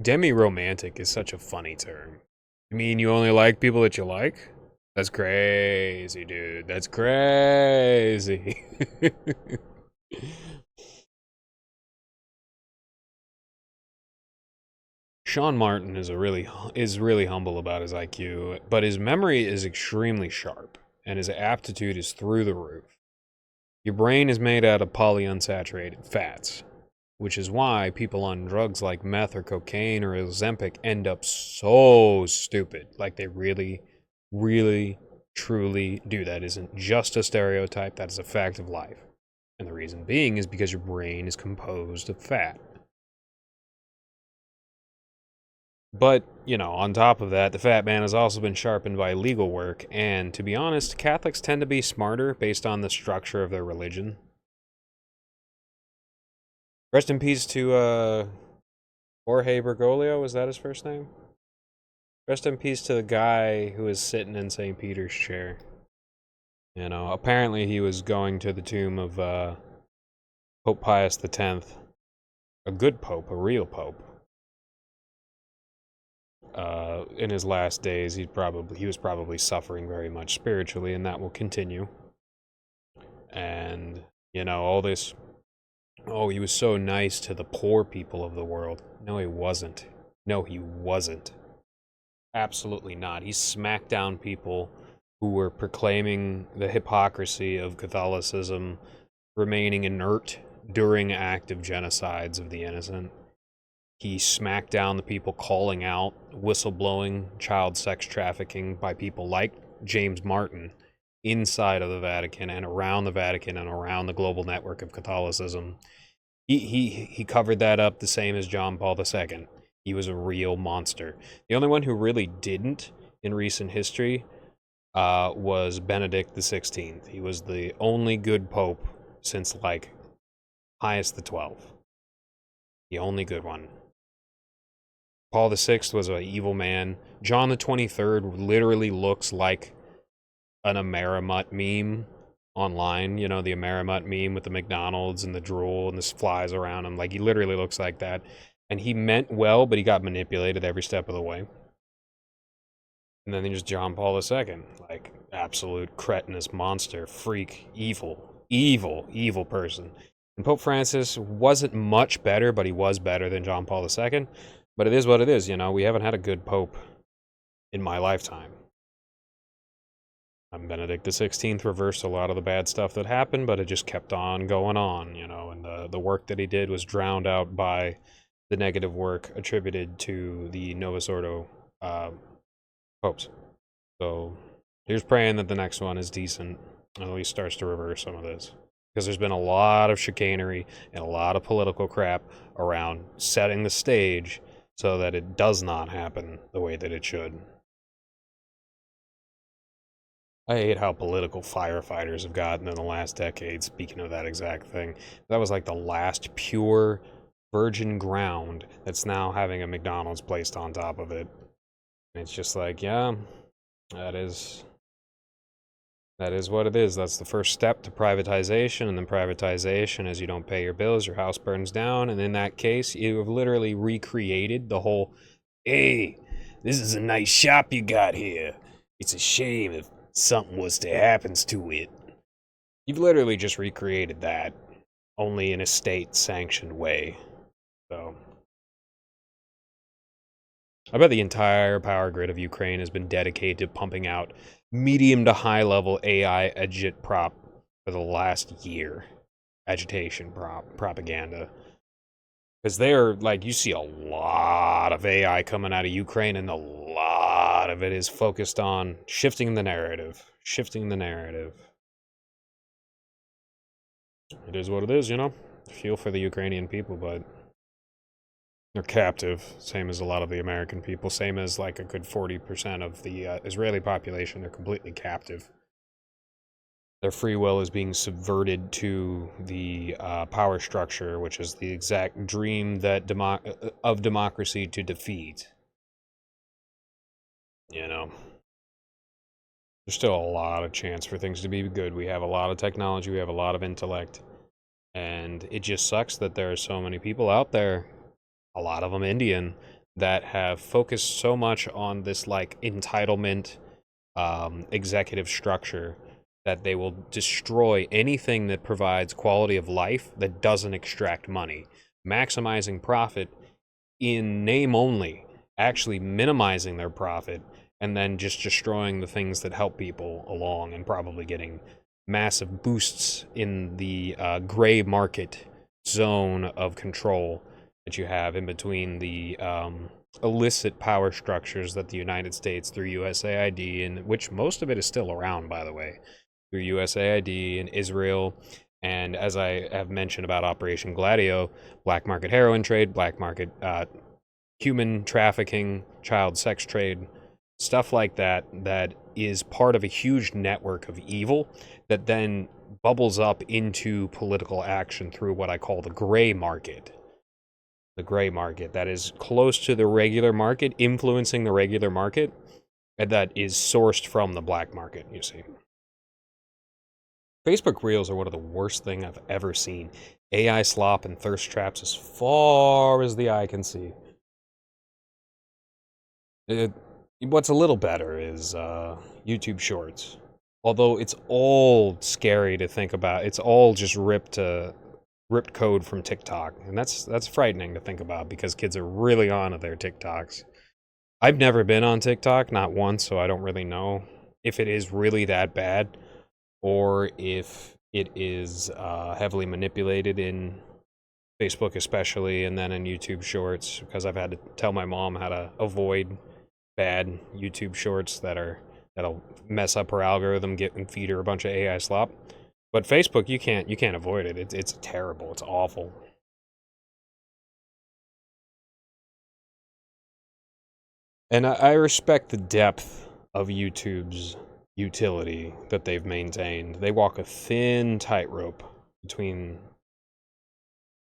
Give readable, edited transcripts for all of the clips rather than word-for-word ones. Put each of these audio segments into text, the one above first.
Demi-romantic is such a funny term. You mean you only like people that you like? That's crazy, dude. That's crazy. Sean Martin is really humble about his IQ, but his memory is extremely sharp, and his aptitude is through the roof. Your brain is made out of polyunsaturated fats, which is why people on drugs like meth or cocaine or Ozempic end up so stupid. Like they really, really, truly do. That isn't just a stereotype, that is a fact of life. And the reason being is because your brain is composed of fat. But, on top of that, the fat man has also been sharpened by legal work, and to be honest, Catholics tend to be smarter based on the structure of their religion. Rest in peace to Jorge Bergoglio, was that his first name? Rest in peace to the guy who was sitting in St. Peter's chair. Apparently he was going to the tomb of Pope Pius X, a good pope, a real pope. In his last days, he was probably suffering very much spiritually, and that will continue. And all this. Oh, he was so nice to the poor people of the world. No, he wasn't. No, he wasn't. Absolutely not. He smacked down people who were proclaiming the hypocrisy of Catholicism, remaining inert during active genocides of the innocent. He smacked down the people calling out whistleblowing child sex trafficking by people like James Martin inside of the Vatican and around the Vatican and around the global network of Catholicism. He covered that up the same as John Paul II. He was a real monster. The only one who really didn't in recent history was Benedict XVI. He was the only good pope since like Pius XII. The only good one. Paul VI was an evil man. John the 23rd literally looks like an Amerimut meme online. The Amerimut meme with the McDonald's and the drool and the flies around him. Like, he literally looks like that. And he meant well, but he got manipulated every step of the way. And then there's John Paul II. Like, absolute cretinous monster, freak, evil person. And Pope Francis wasn't much better, but he was better than John Paul II. But it is what it is, we haven't had a good pope in my lifetime. Benedict XVI reversed a lot of the bad stuff that happened, but it just kept on going on, and the work that he did was drowned out by the negative work attributed to the Novus Ordo popes. So here's praying that the next one is decent, and at least starts to reverse some of this. Because there's been a lot of chicanery and a lot of political crap around setting the stage so that it does not happen the way that it should. I hate how political firefighters have gotten in the last decade, speaking of that exact thing. That was like the last pure virgin ground that's now having a McDonald's placed on top of it. And it's just like, yeah, that is what it is. That's the first step to privatization, and then privatization is you don't pay your bills, your house burns down, and in that case, you have literally recreated the whole, hey, this is a nice shop you got here. It's a shame if something was to happen to it. You've literally just recreated that, only in a state-sanctioned way. So I bet the entire power grid of Ukraine has been dedicated to pumping out medium to high level AI agitprop for the last year. Agitation propaganda. Because they're, like, you see a lot of AI coming out of Ukraine, and a lot of it is focused on shifting the narrative. Shifting the narrative. It is what it is, Feel for the Ukrainian people, but they're captive, same as a lot of the American people, same as like a good 40% of the Israeli population. They're completely captive. Their free will is being subverted to the power structure, which is the exact dream that of democracy to defeat. There's still a lot of chance for things to be good. We have a lot of technology, we have a lot of intellect, and it just sucks that there are so many people out there, a lot of them Indian, that have focused so much on this like entitlement executive structure that they will destroy anything that provides quality of life that doesn't extract money, maximizing profit in name only, actually minimizing their profit, and then just destroying the things that help people along, and probably getting massive boosts in the gray market zone of control that you have in between the illicit power structures that the United States through USAID, and which most of it is still around, by the way, through USAID and Israel. And as I have mentioned about Operation Gladio, black market heroin trade, black market human trafficking, child sex trade, stuff like that, that is part of a huge network of evil that then bubbles up into political action through what I call the gray market. The gray market that is close to the regular market, influencing the regular market, and that is sourced from the black market, you see. Facebook Reels are one of the worst things I've ever seen. AI slop and thirst traps as far as the eye can see. What's a little better is YouTube Shorts. Although it's all scary to think about. It's all just ripped code from TikTok. And that's frightening to think about because kids are really on their TikToks. I've never been on TikTok, not once, so I don't really know if it is really that bad or if it is heavily manipulated in Facebook especially, and then in YouTube Shorts, because I've had to tell my mom how to avoid bad YouTube Shorts that'll mess up her algorithm, and feed her a bunch of AI slop. But Facebook, you can't avoid it. It's terrible. It's awful. And I respect the depth of YouTube's utility that they've maintained. They walk a thin tightrope between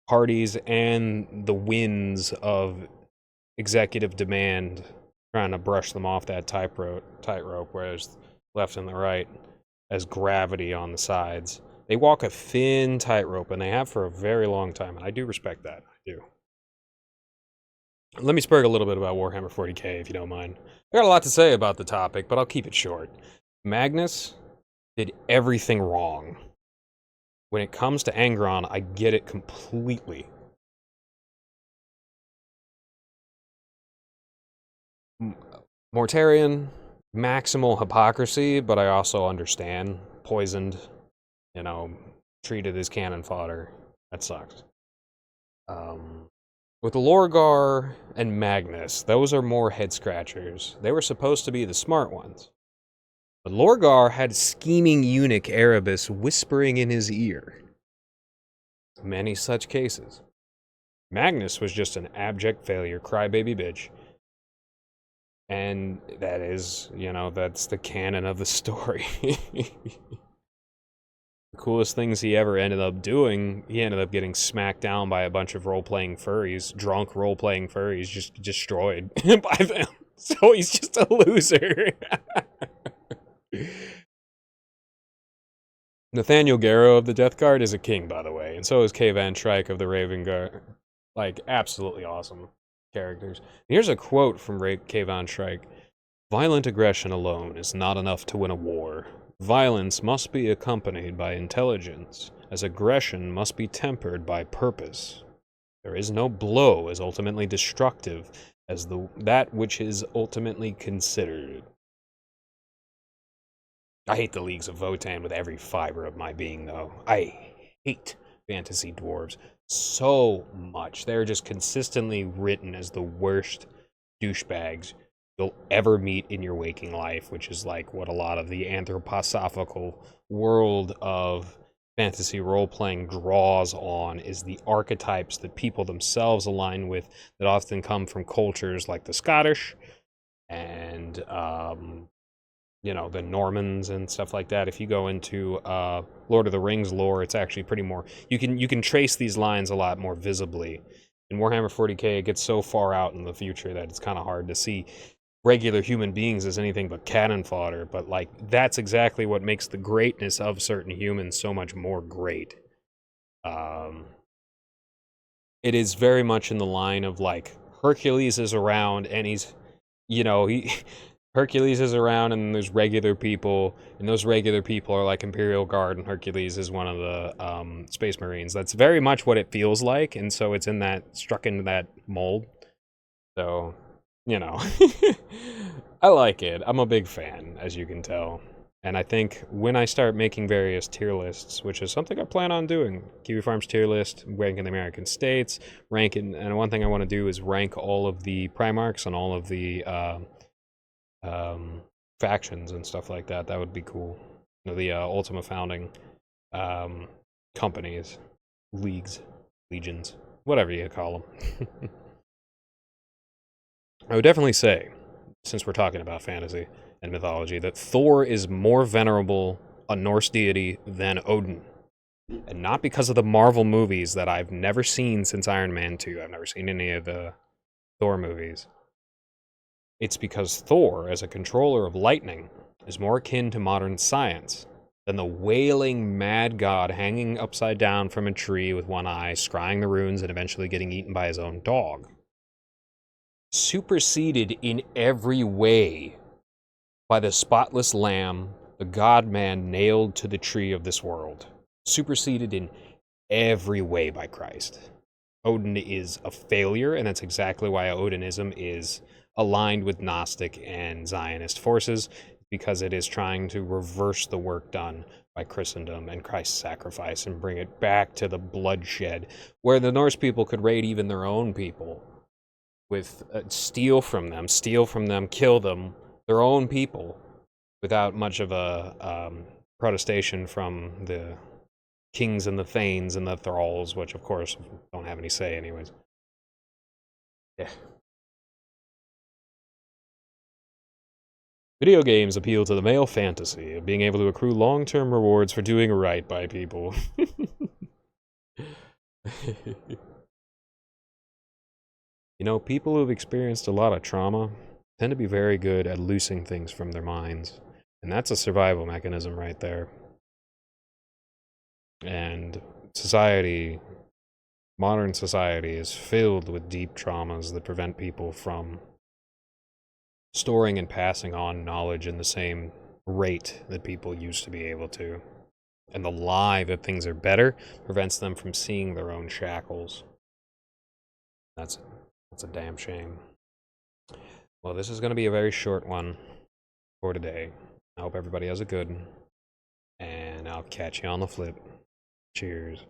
parties and the winds of executive demand trying to brush them off that tightrope, whereas left and the right as gravity on the sides. They walk a thin tightrope, and they have for a very long time, and I do respect that. I do. Let me spurg a little bit about Warhammer 40k, if you don't mind. I got a lot to say about the topic, but I'll keep it short. Magnus did everything wrong. When it comes to Angron, I get it completely. Mortarion, maximal hypocrisy, but I also understand. Poisoned, treated as cannon fodder. That sucks. With Lorgar and Magnus, those are more head scratchers. They were supposed to be the smart ones. But Lorgar had scheming eunuch Erebus whispering in his ear. Many such cases. Magnus was just an abject failure, crybaby bitch. And that is, that's the canon of the story. The coolest things he ever ended up doing, he ended up getting smacked down by a bunch of role-playing furries, drunk role-playing furries, just destroyed by them. So he's just a loser. Nathaniel Garrow of the Death Guard is a king, by the way, and so is Kay Van Shrike of the Raven Guard. Like, absolutely awesome characters. Here's a quote from Kay Van Shrike. Violent aggression alone is not enough to win a war. Violence must be accompanied by intelligence, as aggression must be tempered by purpose. There is no blow as ultimately destructive as that which is ultimately considered. I hate the Leagues of Votann with every fiber of my being, though. I hate fantasy dwarves so much. They're just consistently written as the worst douchebags you'll ever meet in your waking life, which is like what a lot of the anthroposophical world of fantasy role-playing draws on, is the archetypes that people themselves align with that often come from cultures like the Scottish and the Normans and stuff like that. If you go into Lord of the Rings lore, it's actually pretty more, you can trace these lines a lot more visibly. In Warhammer 40k, it gets so far out in the future that it's kind of hard to see regular human beings as anything but cannon fodder, but like that's exactly what makes the greatness of certain humans so much more great. It is very much in the line of like Hercules is around, and he's, you know, Hercules is around, and there's regular people, and those regular people are like Imperial Guard, and Hercules is one of the Space Marines. That's very much what it feels like, and so it's struck into that mold. So, you know, I like it. I'm a big fan, as you can tell. And I think when I start making various tier lists, which is something I plan on doing, Kiwi Farms tier list, ranking the American states, and one thing I want to do is rank all of the Primarchs and all of the factions and stuff like that. That would be cool. You know, the Ultima Founding companies, leagues, legions, whatever you call them. I would definitely say, since we're talking about fantasy and mythology, that Thor is more venerable a Norse deity than Odin. And not because of the Marvel movies that I've never seen since Iron Man 2. I've never seen any of the Thor movies. It's because Thor, as a controller of lightning, is more akin to modern science than the wailing mad god hanging upside down from a tree with one eye, scrying the runes, and eventually getting eaten by his own dog. Superseded in every way by the spotless lamb, the God-man nailed to the tree of this world. Superseded in every way by Christ. Odin is a failure, and that's exactly why Odinism is aligned with Gnostic and Zionist forces, because it is trying to reverse the work done by Christendom and Christ's sacrifice and bring it back to the bloodshed, where the Norse people could raid even their own people with steal from them, kill them, their own people, without much of a protestation from the kings and the thanes and the thralls, which of course don't have any say anyways. Yeah. Video games appeal to the male fantasy of being able to accrue long-term rewards for doing right by people. You know, people who've experienced a lot of trauma tend to be very good at loosing things from their minds. And that's a survival mechanism right there. And society, modern society, is filled with deep traumas that prevent people from storing and passing on knowledge in the same rate that people used to be able to. And the lie that things are better prevents them from seeing their own shackles. That's a damn shame. Well, this is going to be a very short one for today. I hope everybody has a good one, and I'll catch you on the flip. Cheers.